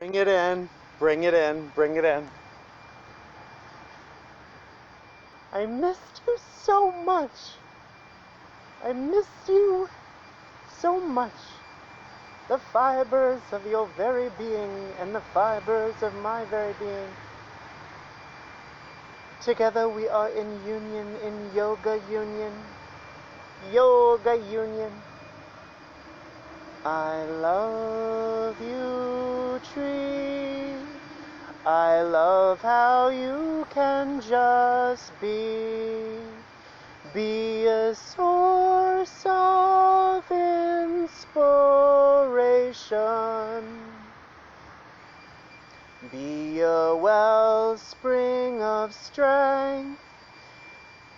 Bring it in, bring it in, bring it in. I missed you so much. I missed you so much. The fibers of your very being and the fibers of my very being. Together we are in union, in yoga union. Yoga union. I love you, tree. I love how you can just be a source of inspiration, be a wellspring of strength,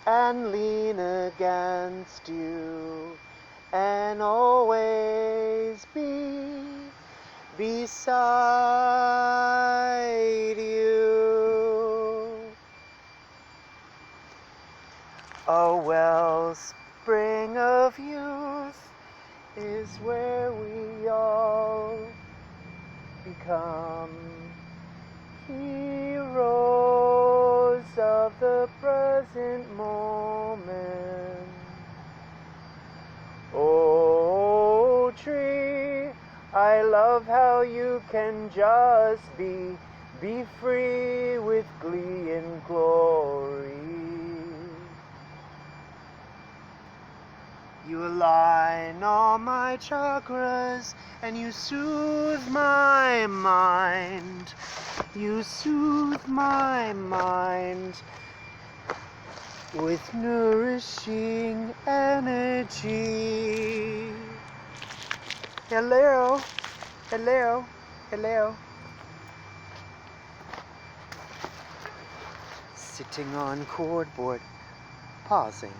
and lean against you, and always be beside you. A wellspring of youth is where we all become heroes of the present moment. Oh, tree, I love how you can just be free with glee and glory. You align all my chakras and you soothe my mind. You soothe my mind with nourishing energy. Hello, hello, hello. Sitting on cordboard, pausing.